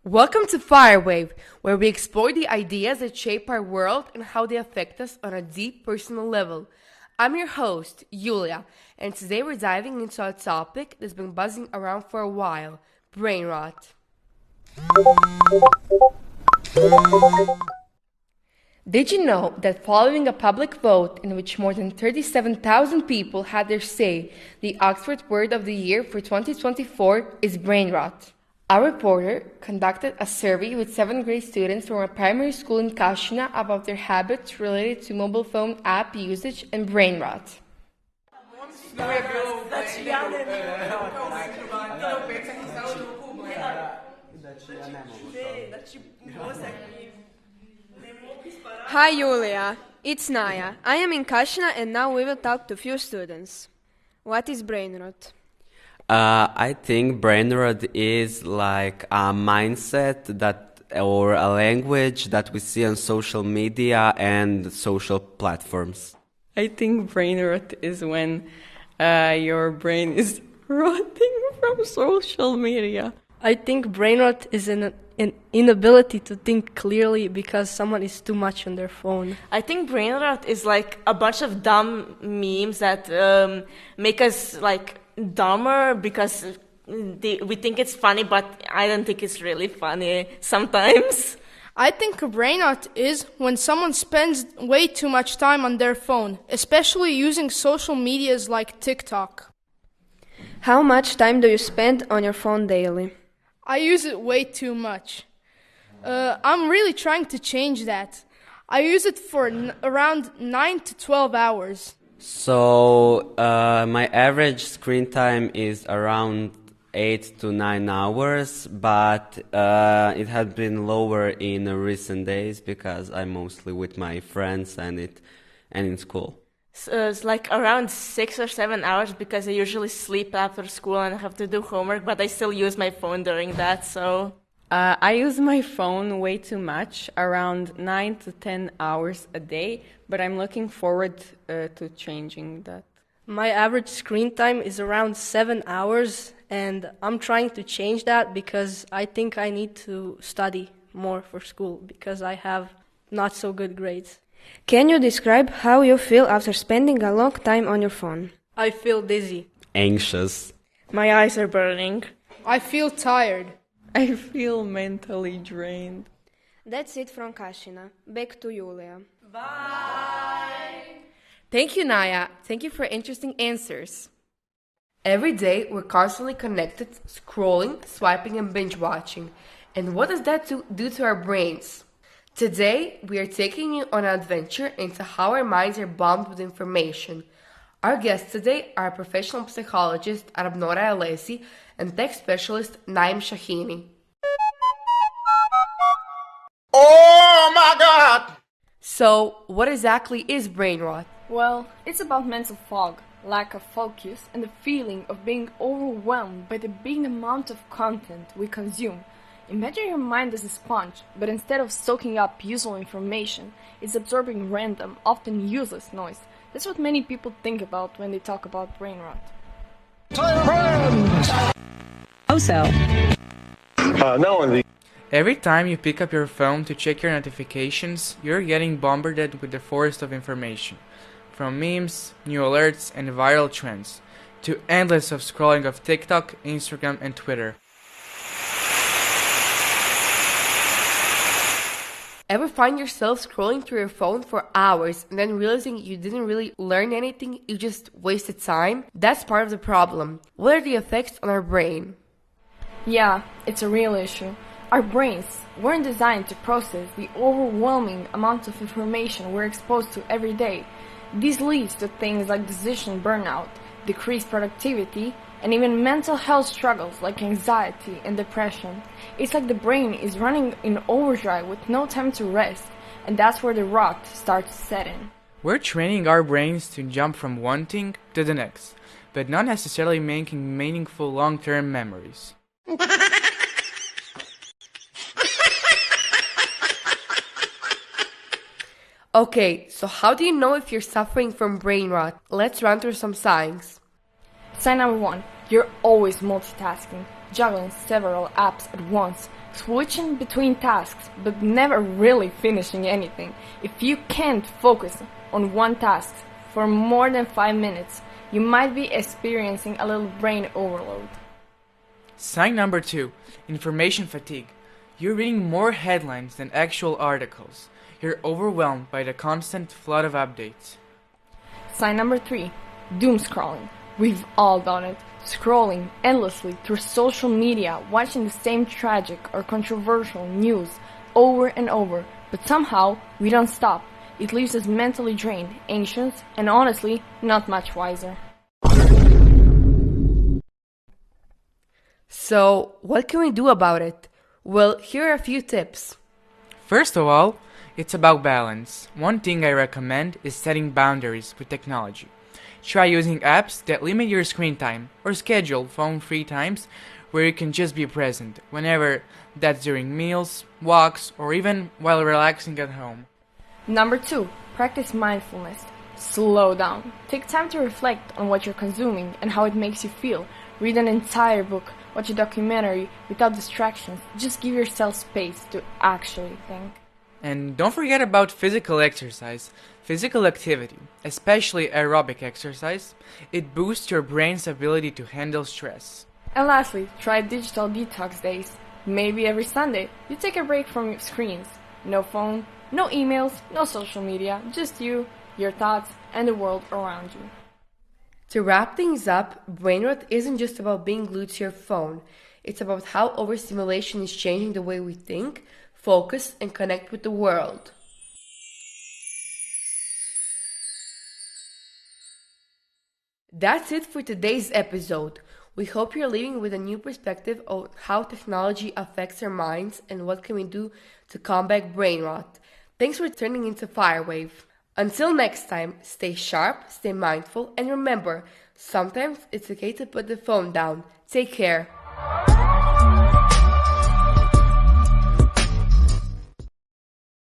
Welcome to Firewave, where we explore the ideas that shape our world and how they affect us on a deep personal level. I'm your host, Yulia, and today we're diving into a topic that's been buzzing around for a while, brainrot. Did you know that following a public vote in which more than 37,000 people had their say, the Oxford Word of the Year for 2024 is brainrot? Our reporter conducted a survey with 7th grade students from a primary school in Kashina about their habits related to mobile phone app usage and brainrot. Hi Julia, it's Naya. I am in Kashina and now we will talk to few students. What is brainrot? I think brainrot is like a mindset or a language that we see on social media and social platforms. I think brainrot is when your brain is rotting from social media. I think brainrot is an inability to think clearly because someone is too much on their phone. I think brainrot is like a bunch of dumb memes that make us like dumber because we think it's funny, but I don't think it's really funny sometimes. I think brainrot is when someone spends way too much time on their phone, especially using social medias like TikTok. How much time do you spend on your phone daily? I use it way too much. I'm really trying to change that. I use it for around 9 to 12 hours. So my average screen time is around 8 to 9 hours, but it had been lower in recent days because I'm mostly with my friends and in school. So it's like around 6 or 7 hours because I usually sleep after school and have to do homework, but I still use my phone during that, so... I use my phone way too much, around 9 to 10 hours a day, but I'm looking forward to changing that. My average screen time is around 7 hours, and I'm trying to change that because I think I need to study more for school because I have not so good grades. Can you describe how you feel after spending a long time on your phone? I feel dizzy. Anxious. My eyes are burning. I feel tired. I feel mentally drained. That's it from Kashina. Back to Julia. Bye! Thank you, Naya. Thank you for interesting answers. Every day, we're constantly connected, scrolling, swiping, and binge watching. And what does that do to our brains? Today, we are taking you on an adventure into how our minds are bombed with information. Our guests today are professional psychologist Arabnora Alesi and tech specialist Naim Shahini. Oh my God! So, what exactly is brainrot? Well, it's about mental fog, lack of focus, and the feeling of being overwhelmed by the big amount of content we consume. Imagine your mind as a sponge, but instead of soaking up useful information, it's absorbing random, often useless noise. That's what many people think about when they talk about brainrot. Every time you pick up your phone to check your notifications, you're getting bombarded with the forest of information. From memes, new alerts, and viral trends, to endless of scrolling of TikTok, Instagram, and Twitter. Ever find yourself scrolling through your phone for hours and then realizing you didn't really learn anything, you just wasted time? That's part of the problem. What are the effects on our brain? Yeah, it's a real issue. Our brains weren't designed to process the overwhelming amount of information we're exposed to every day. This leads to things like decision burnout, decreased productivity, and even mental health struggles like anxiety and depression. It's like the brain is running in overdrive with no time to rest, and that's where the rot starts setting. We're training our brains to jump from one thing to the next, but not necessarily making meaningful long-term memories. Okay, so how do you know if you're suffering from brain rot? Let's run through some signs. Sign number 1. You're always multitasking. juggling several apps at once, switching between tasks but never really finishing anything. If you can't focus on one task for more than 5 minutes, you might be experiencing a little brain overload. Sign number 2, information fatigue. You're reading more headlines than actual articles. You're overwhelmed by the constant flood of updates. Sign number 3, doom scrolling. We've all done it, scrolling endlessly through social media, watching the same tragic or controversial news over and over, but somehow we don't stop. It leaves us mentally drained, anxious, and honestly, not much wiser. So, what can we do about it? Well, here are a few tips. First of all, it's about balance. One thing I recommend is setting boundaries with technology. Try using apps that limit your screen time or schedule phone-free times where you can just be present, whenever that's during meals, walks, or even while relaxing at home. Number 2, practice mindfulness. Slow down. Take time to reflect on what you're consuming and how it makes you feel. Read an entire book, watch a documentary without distractions. Just give yourself space to actually think. And don't forget about physical exercise. Physical activity, especially aerobic exercise, it boosts your brain's ability to handle stress. And lastly, try digital detox days. Maybe every Sunday, you take a break from your screens. No phone, no emails, no social media, just you, your thoughts, and the world around you. To wrap things up, Brainrot isn't just about being glued to your phone. It's about how overstimulation is changing the way we think, focus, and connect with the world. That's it for today's episode. We hope you're leaving with a new perspective on how technology affects our minds and what can we do to combat brain rot. Thanks for turning into Firewave. Until next time, stay sharp, stay mindful, and remember, sometimes it's okay to put the phone down. Take care.